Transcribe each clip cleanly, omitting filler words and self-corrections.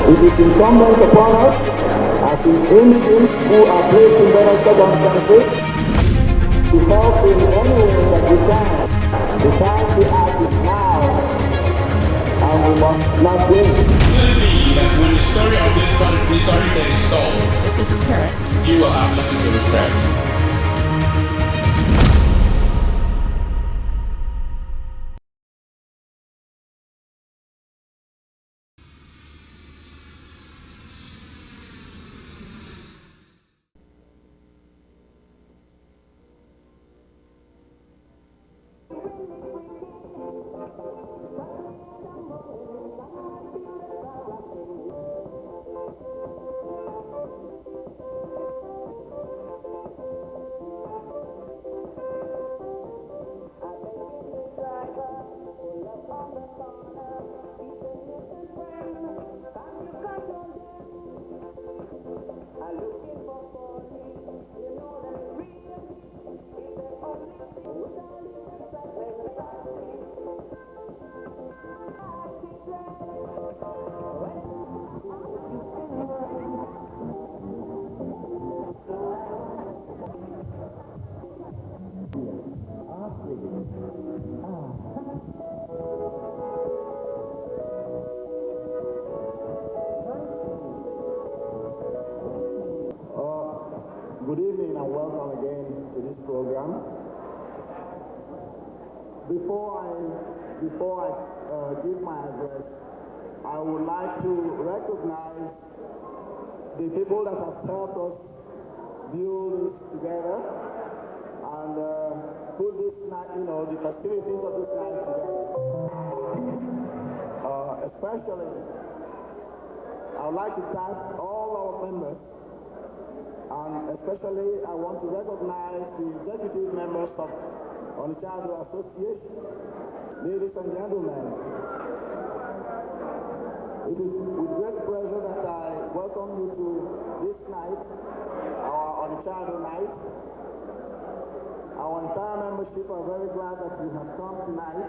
It is incumbent upon us as indigents who are placed in better circumstances to help in any way that we can. The time to act is now, and we must not wait. It be that when the story of this country is told, you will have nothing to regret. Good evening and welcome again to this program. Before I give my address, I would like to recognize the people that have helped us build this together and put this night, the festivities of this night together. Especially, I would like to thank all our members. And especially, I want to recognize the executive members of Onitsha Ado Association. Ladies and gentlemen, it is with great pleasure that I welcome you to this night, our Onitsha Ado night. Our entire membership are very glad that you have come tonight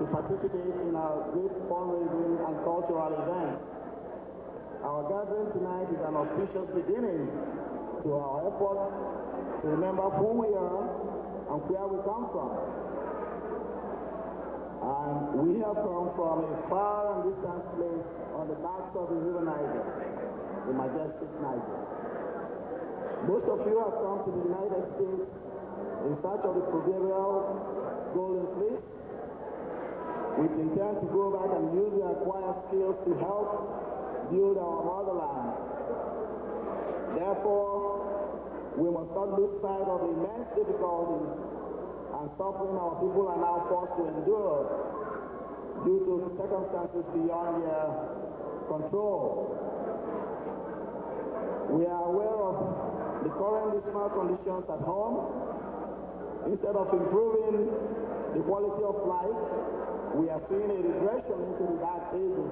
to participate in our great fundraising and cultural event. Our gathering tonight is an auspicious beginning to our effort to remember who we are and where we come from. And we have come from a far and distant place on the banks of the river Niger, the majestic Niger. Most of you have come to the United States in search of the proverbial golden fleece. We intend to go back and use the acquired skills to help build our motherland. Therefore, we must not lose sight of the immense difficulties and suffering our people are now forced to endure due to circumstances beyond their control. We are aware of the current dismal conditions at home. Instead of improving the quality of life, we are seeing a regression into the dark ages.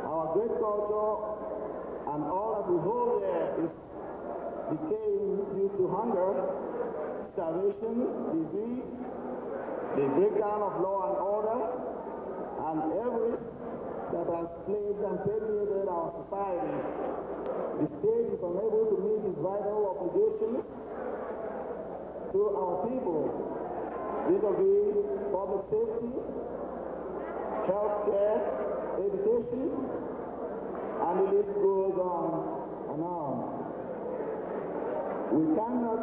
Our great culture and all that we hold there is decaying due to hunger, starvation, disease, the breakdown of law and order, and every that has plagued and permeated our society. The state is unable to meet its vital obligations to our people, vis-a-vis public safety, health care, education, and the list goes on and on. We cannot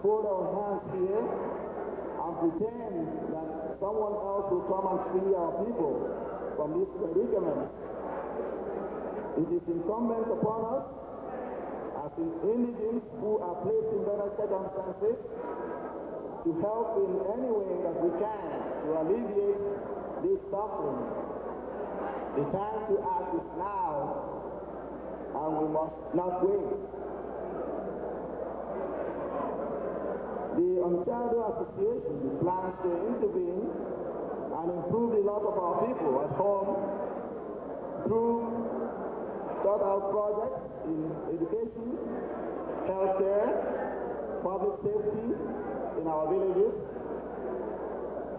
fold our hands here and pretend that someone else will come and free our people from this predicament. It is incumbent upon us as indigents who are placed in better circumstances to help in any way that we can to alleviate this suffering. The time to act is now, and we must not wait. The Onitsha Ado Association plans to intervene and improve the lot of our people at home through thought-out projects in education, healthcare, public safety in our villages,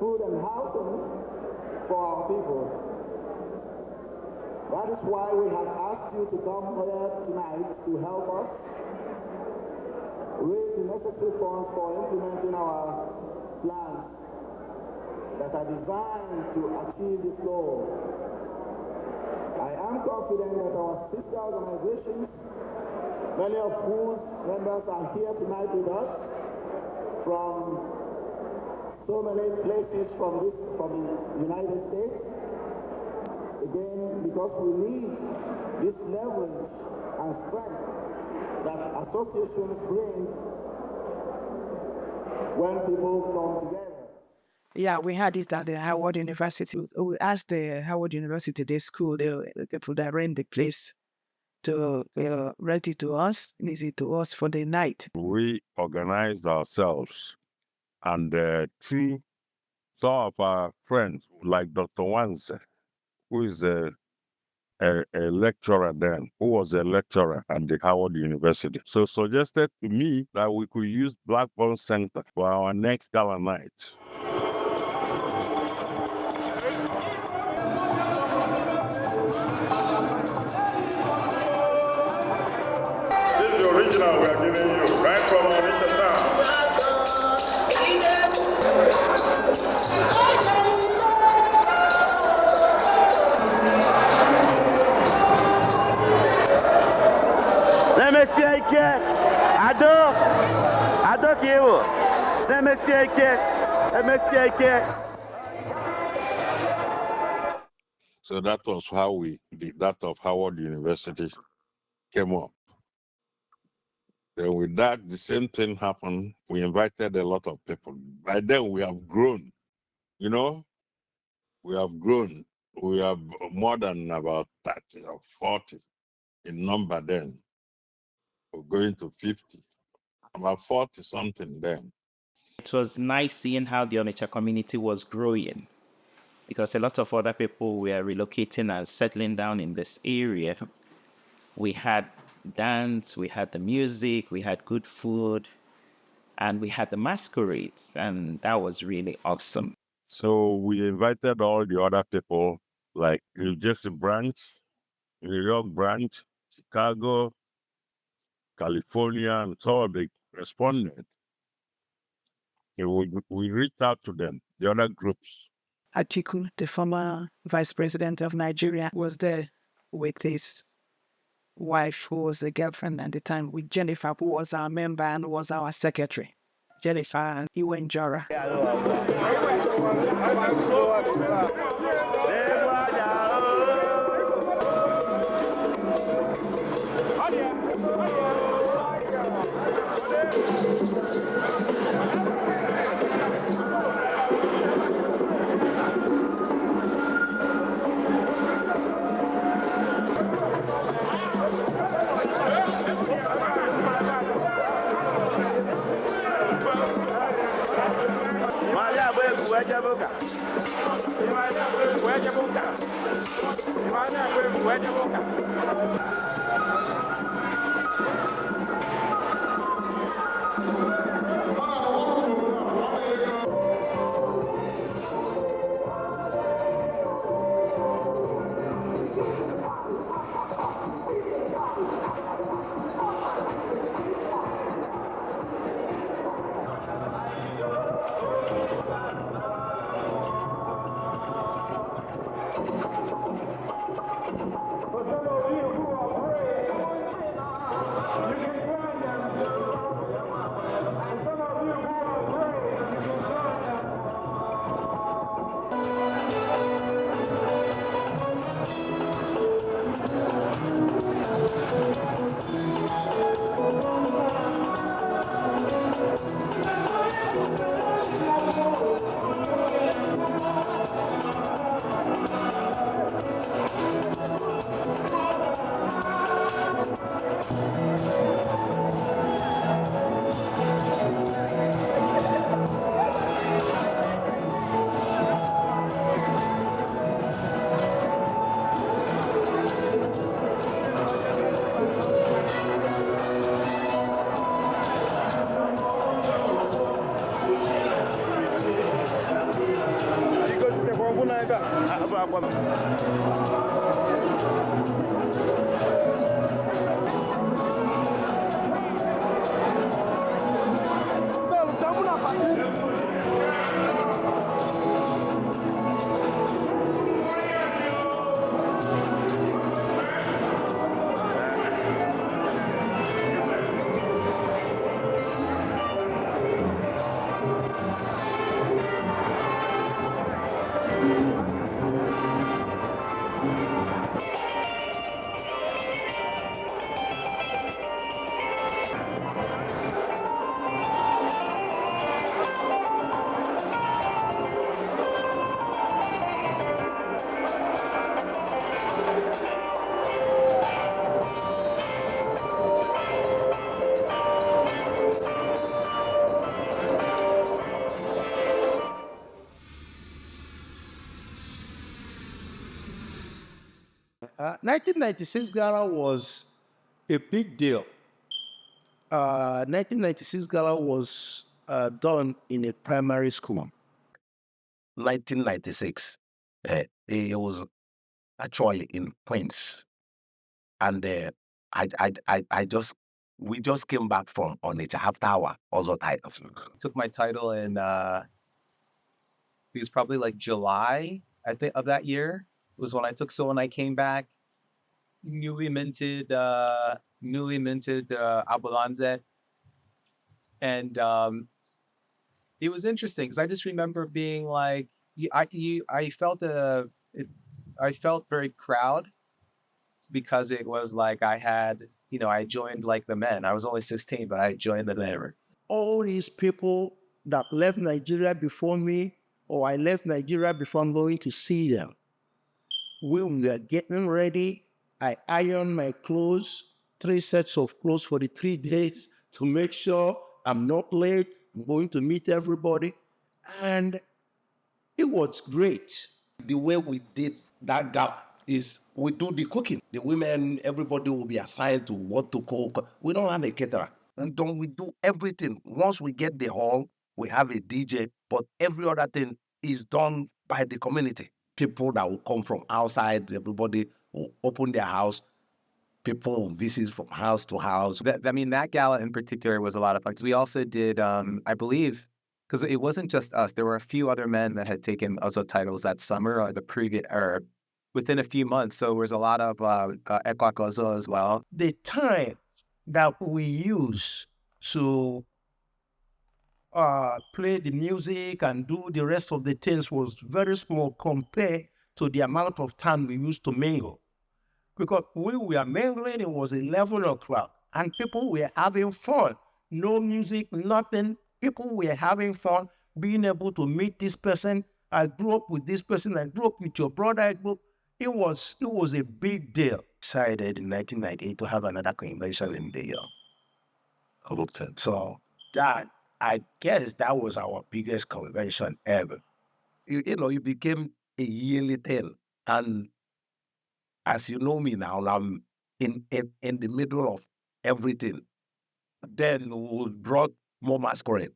food and housing for our people. That is why we have asked you to come here tonight to help us raise the necessary funds for implementing our plans that are designed to achieve this goal. I am confident that our sister organizations, many of whose members are here tonight with us from so many places from the United States, again, because we need this leverage and strength that associations bring when people come together. Yeah, we had it at the Howard University. We asked the Howard University, the school, the people that rent the place, to rent it to us, lease it to us for the night. We organized ourselves, and some of our friends, like Dr. Wanze, who is a lecturer then, who was a lecturer at the Howard University, so suggested to me that we could use Blackburn Center for our next gala night. This is the original we are giving you, right from Onitsha town. Monsieur Ike, Ado N'Idu, Monsieur Ike, Monsieur Ike. So that was how that of Howard University came up. Then with that, the same thing happened. We invited a lot of people. By then, we have grown. You know, we have grown. We have more than about 30 or 40 in number then. We're going to 50, about 40 something then. It was nice seeing how the Onitsha community was growing, because a lot of other people were relocating and settling down in this area. We had dance, we had the music, we had good food, and we had the masquerades, and that was really awesome. So we invited all the other people, like New Jersey branch, New York branch, Chicago, California, and some of the respondents. We reached out to them, the other groups. Atiku, the former vice president of Nigeria, was there with his wife, who was a girlfriend at the time, with Jennifer, who was our member and was our secretary. Jennifer and Iwen Jora. 1996 Gala was a big deal. 1996 Gala was done in a primary school. 1996, it was actually in Queens, and we just came back from Onitsha after our other title. Took my title in it was probably like July, I think, of that year was when I took. So when I came back, newly minted Abulanze, and it was interesting because I just remember being like, I felt I felt very proud because it was like I had, I joined like the men. I was only 16, but I joined the men. All these people that left Nigeria before me, or I left Nigeria before I'm going to see them, we were getting ready. I ironed my clothes, 3 sets of clothes for the 3 days to make sure I'm not late. I'm going to meet everybody. And it was great. The way we did that gala is we do the cooking. The women, everybody will be assigned to what to cook. We don't have a caterer. And then we do everything. Once we get the hall, we have a DJ, but every other thing is done by the community. People that will come from outside, everybody will open their house. People will visit from house to house. That gala in particular was a lot of fun. We also did, I believe, because it wasn't just us. There were a few other men that had taken other titles that summer or within a few months. So there was a lot of Ekwakozo as well. The time that we use to play the music and do the rest of the things was very small compared to the amount of time we used to mingle. Because we were mingling, it was 11 o'clock, and people were having fun. No music, nothing. People were having fun, being able to meet this person. I grew up with this person. I grew up with your brother. It was a big deal. Decided in 1998 to have another convention in the Hotel. So that, I guess that was our biggest convention ever. It became a yearly thing. And as you know me now, I'm in the middle of everything. Then we brought more masquerade.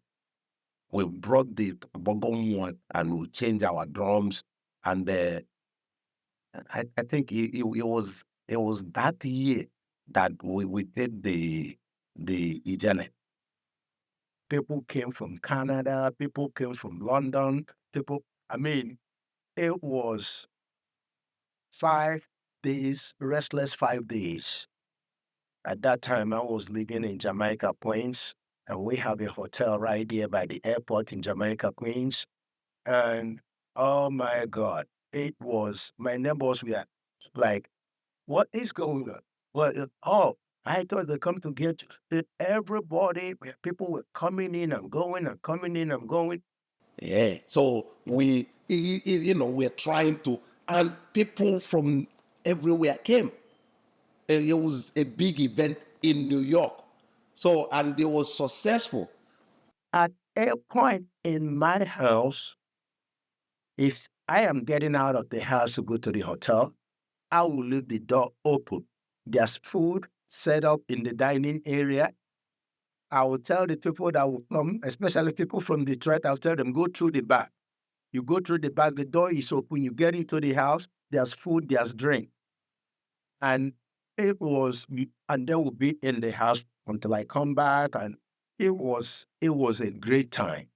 We brought the Bogom one and we changed our drums. And I think it was that year that we did the Ijele. People came from Canada, people came from London, it was 5 days, restless 5 days. At that time, I was living in Jamaica, Queens, and we have a hotel right there by the airport in Jamaica, Queens. And oh my God, my neighbors were like, what is going on? Well, I thought they come to get you. Everybody, people were coming in and going and coming in and going. Yeah, so we're trying to, and people from everywhere came. It was a big event in New York. So, and it was successful. At a point in my house, if I am getting out of the house to go to the hotel, I will leave the door open. There's food set up in the dining area. I will tell the people that will come, especially people from Detroit, I'll tell them, go through the back. You go through the back, the door is open, you get into the house, there's food, there's drink. And they will be in the house until I come back, and it was a great time.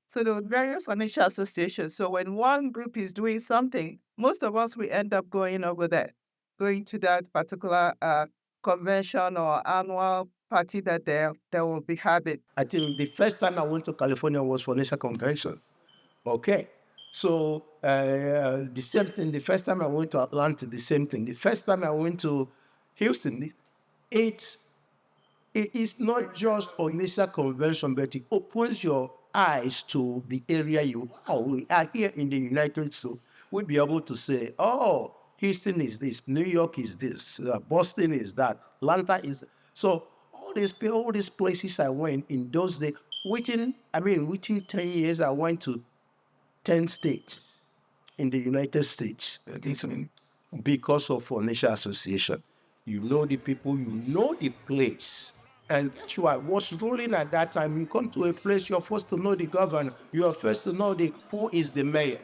So there were various Onitsha associations. So when one group is doing something, most of us, we end up going over there, going to that particular convention or annual party that they will be having. I think the first time I went to California was for Onitsha convention. Okay. So the same thing, the first time I went to Atlanta, the same thing. The first time I went to Houston, it is not just Onitsha convention, but it opens your eyes to the area you are. We are here in the United States. We'll be able to say, oh, Houston is this, New York is this, Boston is that, Atlanta is. So all these places I went in those days, within 10 years, I went to 10 states in the United States because of Onitsha Association. You know the people, you know the place. And guess what? What's ruling at that time? You come to a place, you're first to know the governor. You're first to know who is the mayor.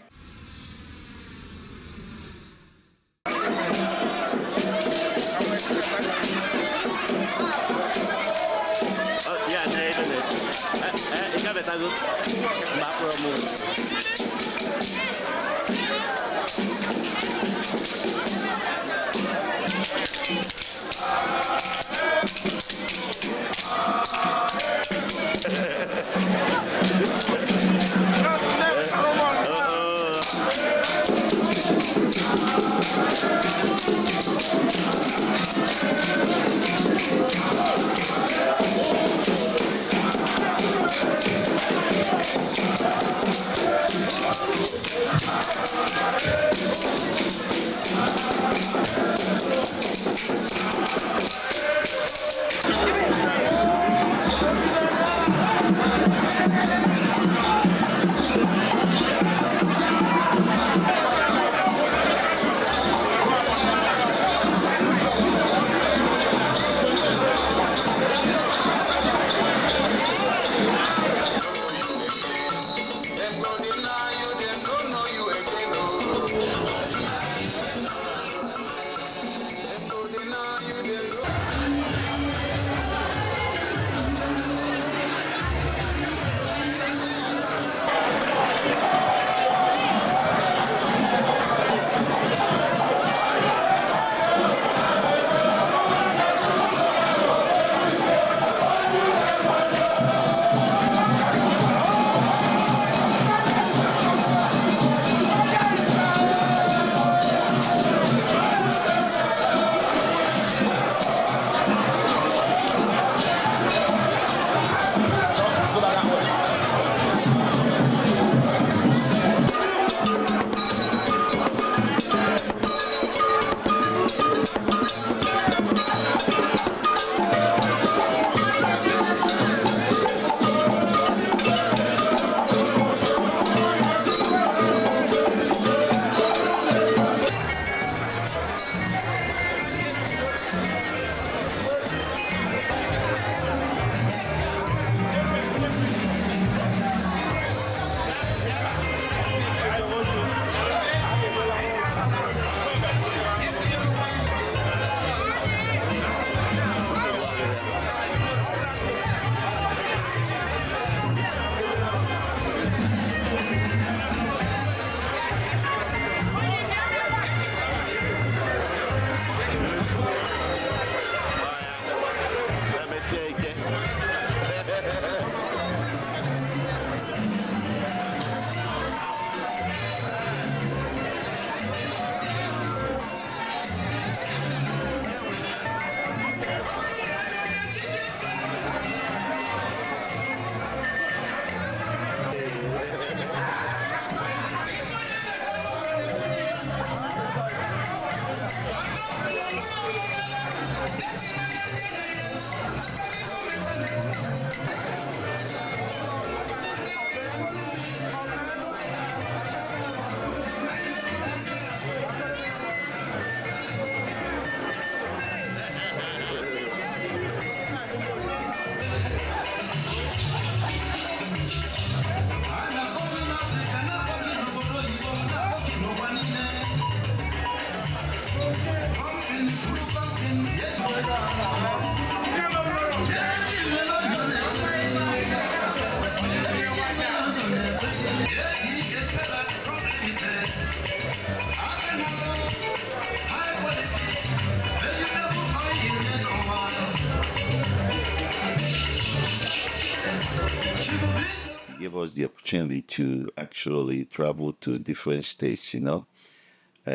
the opportunity to actually travel to different states,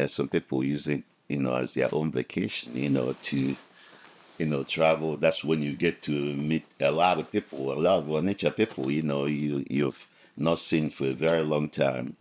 some people use it, as their own vacation, to, travel. That's when you get to meet a lot of people, a lot of Onitsha people, you've not seen for a very long time.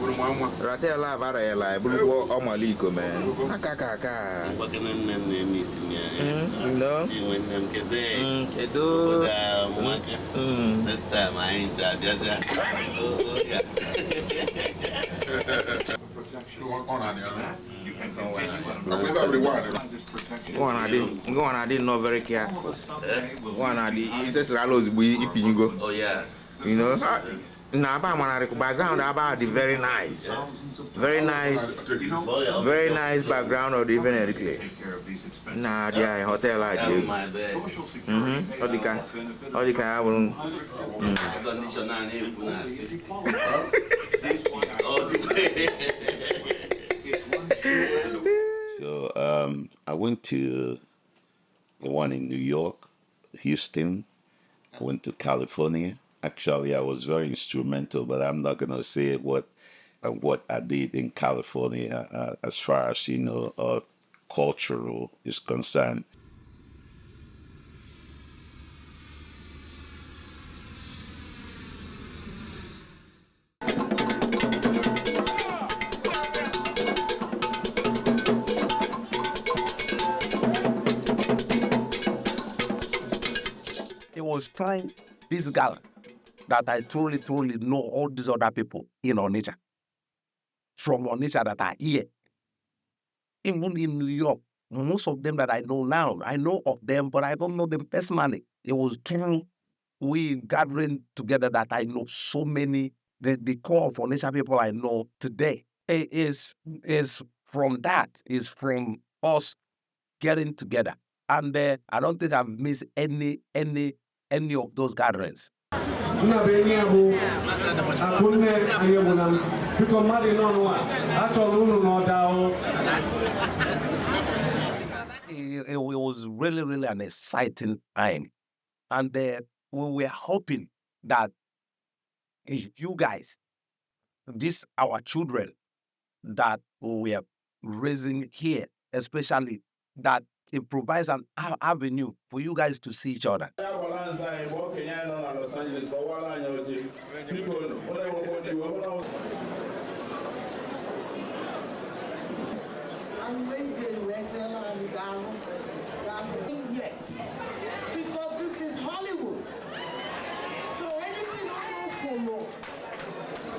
Ratela varela bulu omaliko man. Akaka. No. Kedo. This time I ain't tried. One I didn't know very careful. One I did. He says Ralos if you go. Oh yeah. Now about my background about the very nice background of the even educate. Nah, the hotel like you. All the car will. So I went to the one in New York, Houston. I went to California. Actually, I was very instrumental, but I'm not going to say what I did in California as far as, cultural is concerned. It was trying this gala that I truly know all these other people in Onitsha. From Onitsha that are here. Even in New York, most of them that I know now, I know of them, but I don't know them personally. It was through we gathering together that I know so many, the core of Onitsha people I know today is from us getting together. And I don't think I've missed any of those gatherings. It was really an exciting time. And we were hoping that you guys, these our children that we are raising here, especially that it provides an avenue for you guys to see each other. Yes, because this is Hollywood. So anything I don't follow,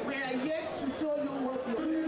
we are yet to show you what we're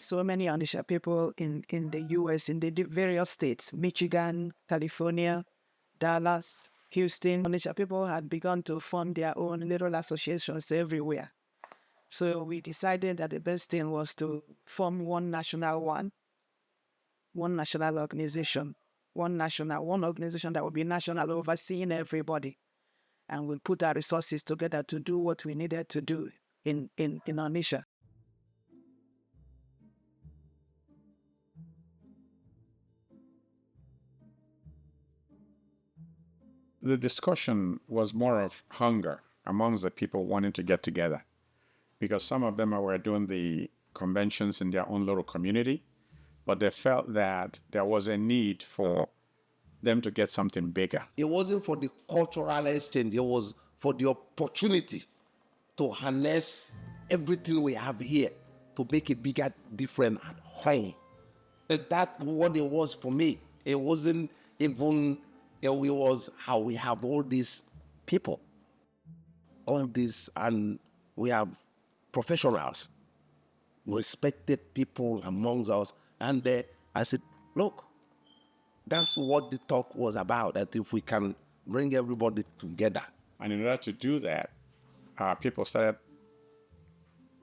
so many Onitsha people in the U.S., in the various states, Michigan, California, Dallas, Houston. Onitsha people had begun to form their own little associations everywhere. So we decided that the best thing was to form one national organization, one organization that would be national, overseeing everybody. And we'll put our resources together to do what we needed to do in Onitsha. The discussion was more of hunger amongst the people wanting to get together, because some of them were doing the conventions in their own little community, but they felt that there was a need for them to get something bigger. It wasn't for the cultural exchange, it was for the opportunity to harness everything we have here to make a bigger difference at home. That's what it was for me. It wasn't even, it was how we have all these people, all this, and we have professionals, respected people amongst us. And I said, look, that's what the talk was about, that if we can bring everybody together. And in order to do that, people started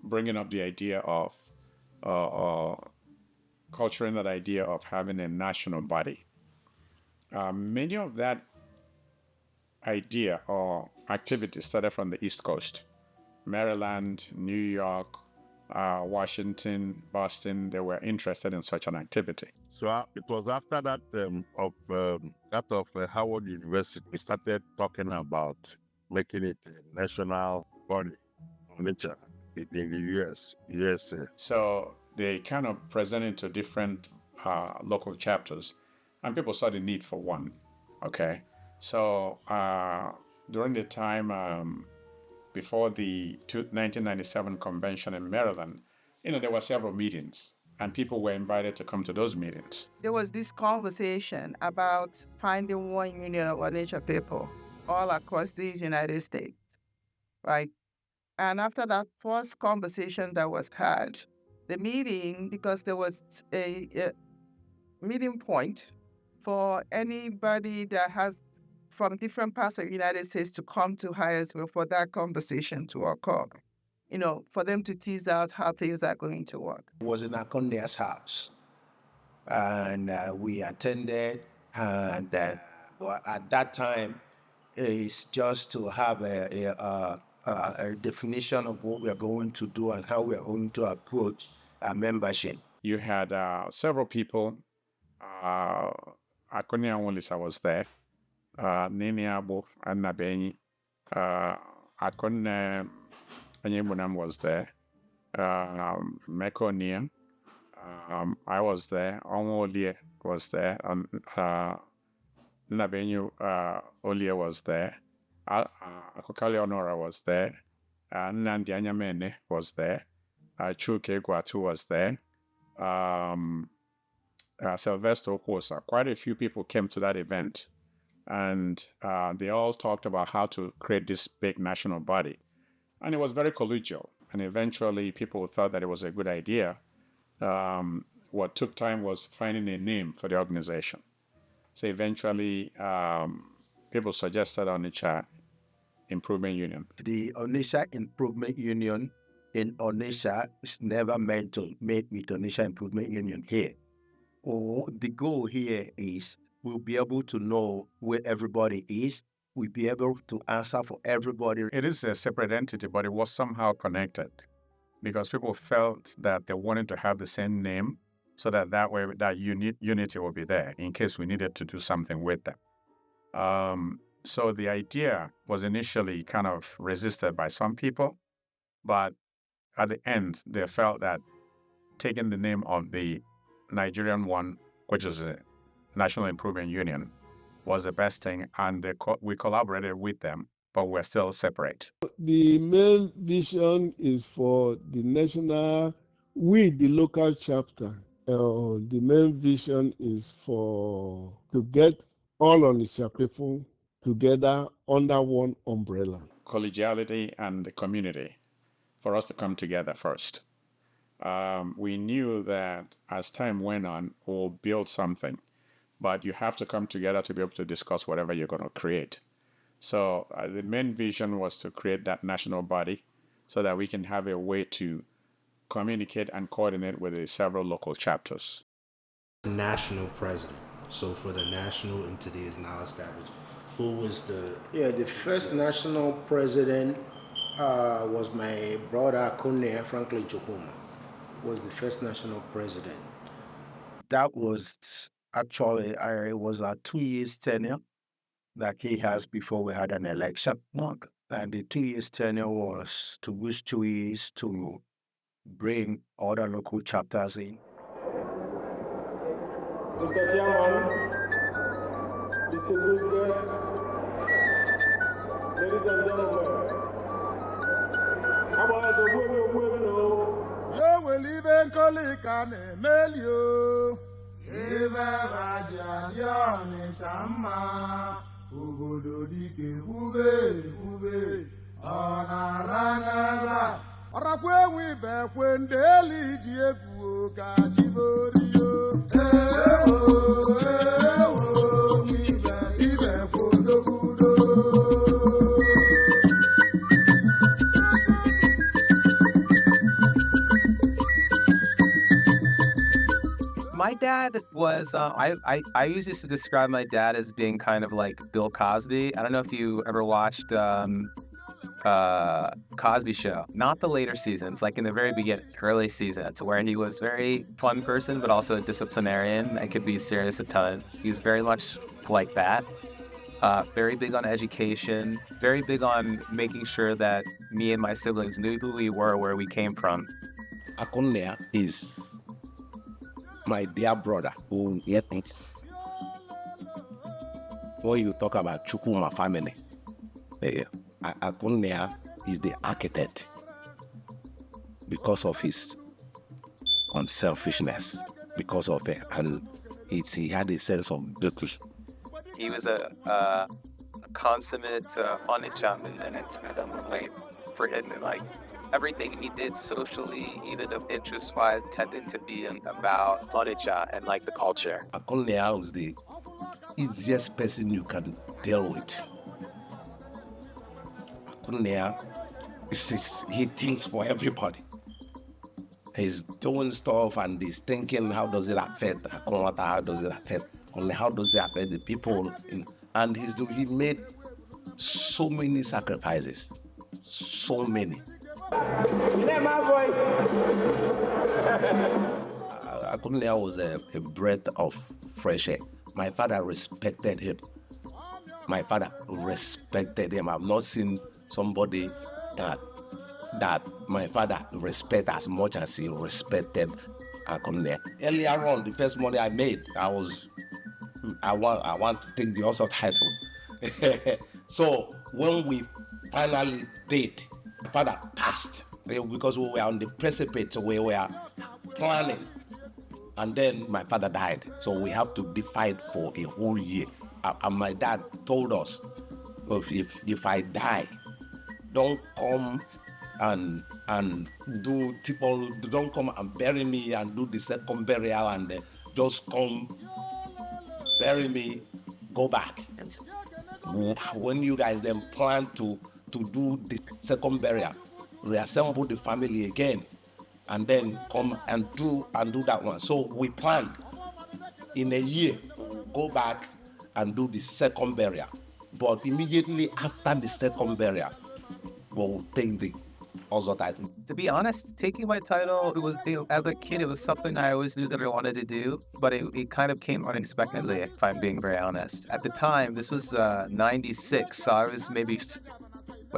bringing up the idea of, culturing that idea of having a national body. Many of that idea or activity started from the East Coast. Maryland, New York, Washington, Boston, they were interested in such an activity. So it was after that of Howard University, we started talking about making it a national body, Onitsha, in the USA. So they kind of presented to different local chapters, and people saw the need for one. Okay, so during the time before the 1997 convention in Maryland, there were several meetings, and people were invited to come to those meetings. There was this conversation about finding one union of Onitsha people all across the United States, right? And after that first conversation that was had, the meeting, because there was a meeting point for anybody that has from different parts of the United States to come to Hyattsville for that conversation to occur, for them to tease out how things are going to work. It was in Akonde's house, and we attended, and at that time, it's just to have a definition of what we are going to do and how we are going to approach our membership. You had several people. Akoni Anwolisa was there. Nini Abo Anabenyi. Akone Anyebunam was there. Meko Nian. I was there. Onwolie was there. Nabenyu Olie was there. Akokali Honora was there. Nnamdi Anyamene was there. Chuke Guatu was there. Sylvester Oposa. Quite a few people came to that event, and they all talked about how to create this big national body. And it was very collegial, and eventually people thought that it was a good idea. What took time was finding a name for the organization. So eventually people suggested Onitsha Improvement Union. The Onitsha Improvement Union in Onitsha is never meant to meet with Onitsha Improvement Union here. The goal here is we'll be able to know where everybody is. We'll be able to answer for everybody. It is a separate entity, but it was somehow connected because people felt that they wanted to have the same name so that way that unity will be there in case we needed to do something with them. So the idea was initially kind of resisted by some people, but at the end, they felt that taking the name of the Nigerian one, which is a National Improvement Union, was the best thing, and we collaborated with them, but we're still separate. The main vision is for the national, the local chapter. The main vision is to get all Onitsha people together under one umbrella. Collegiality and the community, for us to come together first. we knew that as time went on, we'll build something, but you have to come together to be able to discuss whatever you're going to create. So the main vision was to create that national body so that we can have a way to communicate and coordinate with the several local chapters. National president. So for the national entity is now established. Who was the... Yeah, the first national president was my brother Kone Franklin Chukuma, was the first national president. That was actually, it was a 2 years tenure that he has before we had an election. And the 2 years tenure was to use 2 years to bring other local chapters in. Mr. Chairman, distinguished guests, ladies and gentlemen, how about the women? You will even call it an Emelio. Eva Rajan, Chama, Ugodo Dike, Ube, Onarana, Orakwe, we back when daily Diego Gajiborio. My dad was, I used to describe my dad as being kind of like Bill Cosby. I don't know if you ever watched Cosby Show. Not the later seasons, like in the very beginning, early seasons, where he was very fun person, but also a disciplinarian and could be serious at times. He was very much like that. Very big on education, very big on making sure that me and my siblings knew who we were, where we came from. Akonea is my dear brother who yet thinks when you talk about Chukuma family, Akonea is the architect because of his unselfishness, because of it, and he had a sense of duty. He was a consummate Onitsha and for him, like everything he did socially, even of interest-wise, tended to be about Onitsha and like the culture. Akonea is the easiest person you can deal with. Akonea, he thinks for everybody. He's doing stuff and he's thinking, how does it affect Akonwata? How does it affect? Only how does it affect the people? And he made so many sacrifices, so many. Akonea was a breath of fresh air. My father respected him. I've not seen somebody that my father respect as much as he respected Akonea. Earlier on, the first money I made, I want to take the Oscar title. So when we finally did, my father passed because we were on the precipice, we were planning, and then my father died. So we have to be fight for a whole year. And my dad told us, if I die, don't come and don't come and bury me and do the second burial and just come bury me, go back. When you guys then plan to do the second burial, reassemble the family again, and then come and do that one. So we planned in a year, go back and do the second burial. But immediately after the second burial, we'll take the other title. To be honest, taking my title, as a kid, it was something I always knew that I wanted to do, but it kind of came unexpectedly, if I'm being very honest. At the time, this was 96, so I was maybe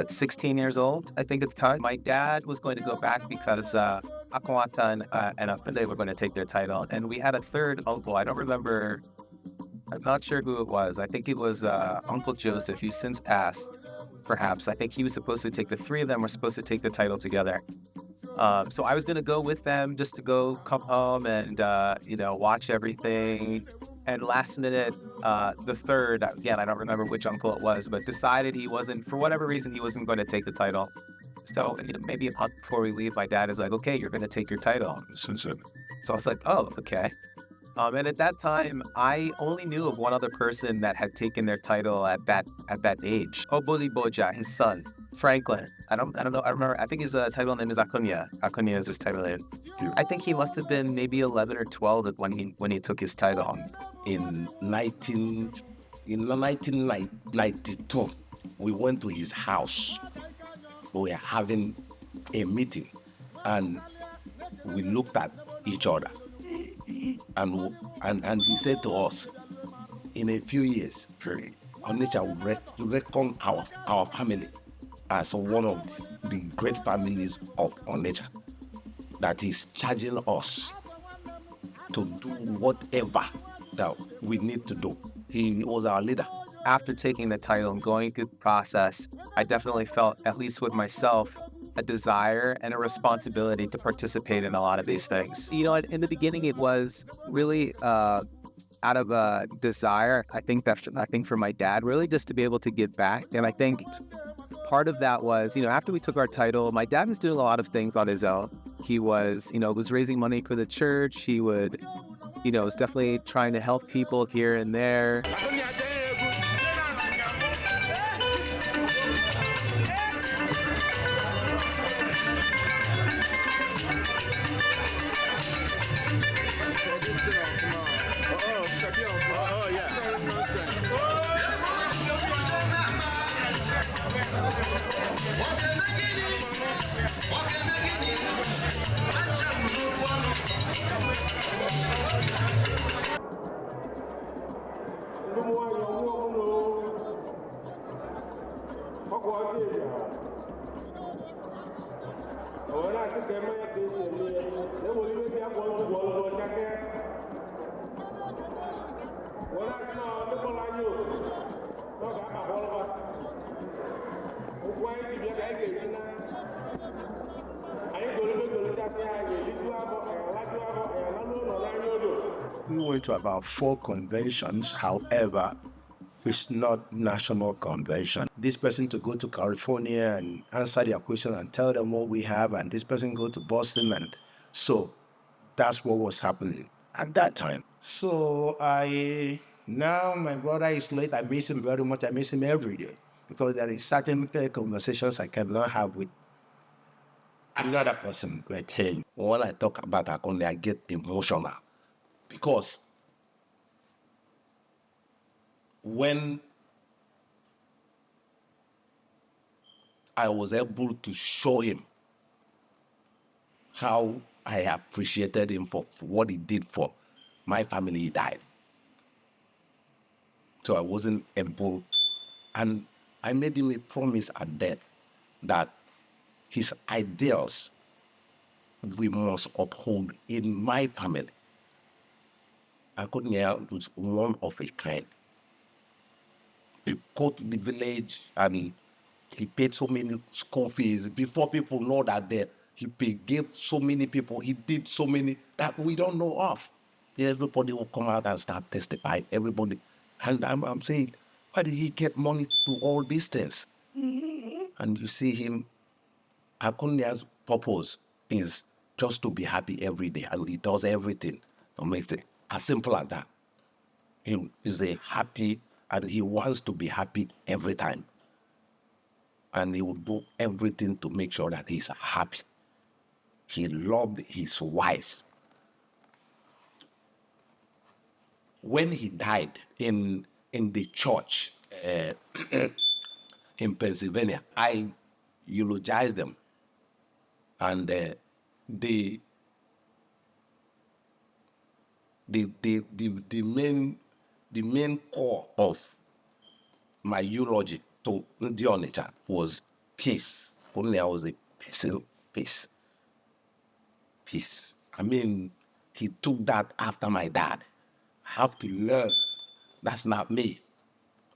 16 years old, I think at the time. My dad was going to go back because Akonwata and Apende were going to take their title. And we had a third uncle. I don't remember. I'm not sure who it was. I think it was Uncle Joseph, who's since passed, perhaps. I think he was supposed to take, the three of them were supposed to take the title together. So I was going to go with them just to come home and, watch everything. And last minute, the third, again, I don't remember which uncle it was, but decided he wasn't, for whatever reason, he wasn't going to take the title. So maybe a month before we leave, my dad is like, okay, you're going to take your title. So I was like, oh, okay. And at that time, I only knew of one other person that had taken their title at that age. Oboli Boja, his son, Franklin. I don't know. I remember. I think his title name is Akunya. Akunya is his title name. I think he must have been maybe 11 or 12 when he took his title. In 1992, we went to his house. We were having a meeting, and we looked at each other, and he said to us, in a few years, Onitsha will reckon our family as one of the great families of Onitsha, that is charging us to do whatever that we need to do. He was our leader. After taking the title and going through the process, I definitely felt, at least with myself, a desire and a responsibility to participate in a lot of these things. You know, in the beginning, it was really out of a desire. I think for my dad, really just to be able to give back. And I think part of that was, after we took our title, my dad was doing a lot of things on his own. He was raising money for the church. He would, was definitely trying to help people here and there. We went to about 4 conventions, however, it's not national convention. This person to go to California and answer their question and tell them what we have, and this person go to Boston, and so that's what was happening at that time. So now my brother is late. I miss him very much. I miss him every day because there is certain conversations I cannot have with another person like him. When I talk about Akonde, I get emotional because when I was able to show him how I appreciated him for what he did for my family, he died. So I wasn't able, and I made him a promise at death that his ideals we must uphold in my family. Akonde was one of a kind. He go to the village and he paid so many school fees before people know that gave so many people, he did so many that we don't know of. Everybody will come out and start testifying, everybody. And I'm saying, why did he get money to do all these things? And you see him, Akonde's purpose is just to be happy every day, and he does everything to make it as simple as that. He is a happy, and he wants to be happy every time. And he will do everything to make sure that he's happy. He loved his wife. When he died in the church in Pennsylvania, I eulogized them. And the main core of my eulogy to the Onitsha was peace. Only I was a person, peace. Peace. I mean, he took that after my dad. I have to learn. That's not me.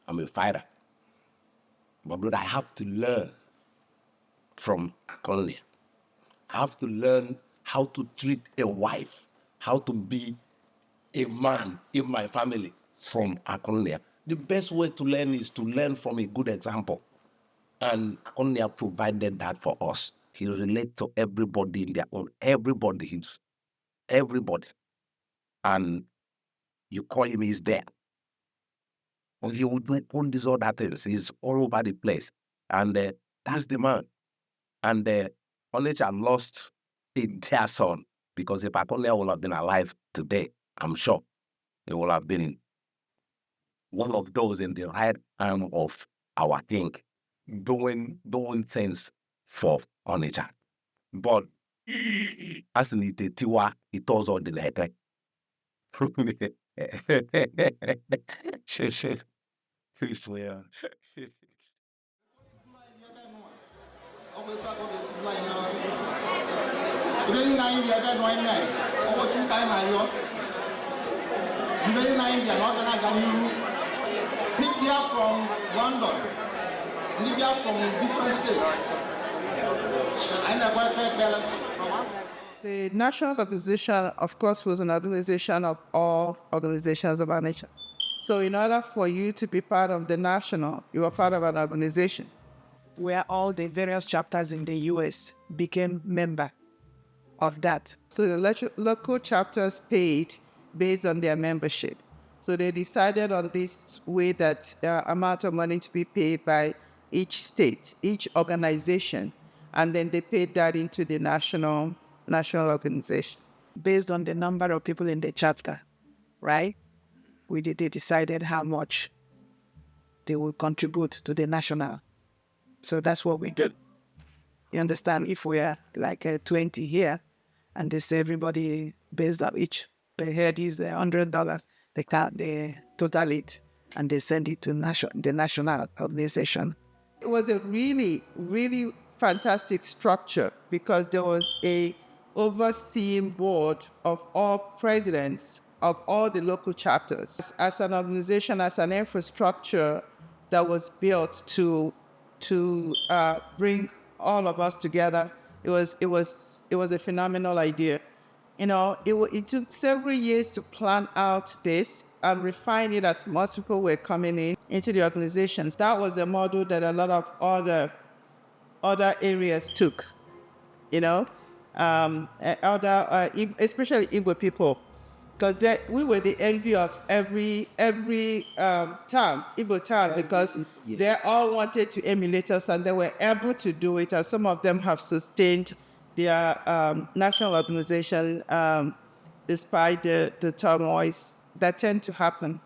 I'm a fighter. But I have to learn from Akonde. I have to learn how to treat a wife, how to be a man in my family from Akonde. The best way to learn is to learn from a good example. And Onya provided that for us. He relates to everybody in their own. Everybody. And you call him, he's there. And he would do all these other things. He's all over the place. And that's the man. And Onitsha lost a dear son, because if Akolia would have been alive today, I'm sure he would have been one of those in the right arm of our king, doing things for Onitsha. But as in the Tiwa, it was all the letter. Libya from London, Libya from different states. The national organization, of course, was an organization of all organizations of our nation. So in order for you to be part of the national, you were part of an organization. Where all the various chapters in the US became member of that. So the local chapters paid based on their membership. So they decided on this way that the amount of money to be paid by each state, each organization, and then they paid that into the national organization. Based on the number of people in the chapter, right? They decided how much they will contribute to the national. So that's what we did. You understand? If we are like 20 here, and they say everybody based on each, the head is $100, they total it, and they send it to the national organization. It was a really, really fantastic structure, because there was a overseeing board of all presidents of all the local chapters. As an organization, as an infrastructure that was built to bring all of us together, it was a phenomenal idea. You know, it took several years to plan out this and refine it as most people were coming into the organizations. That was a model that a lot of other areas took, you know, especially Igbo people, because we were the envy of every town, Igbo town, because they all wanted to emulate us, and they were able to do it, and some of them have sustained their national organization despite the turmoils that tend to happen.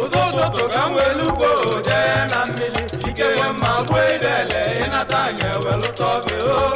ụtụtụ ka m welu ugbo jee na mmiri ike nwe mma gbuo idele ịnata anya welụta oge o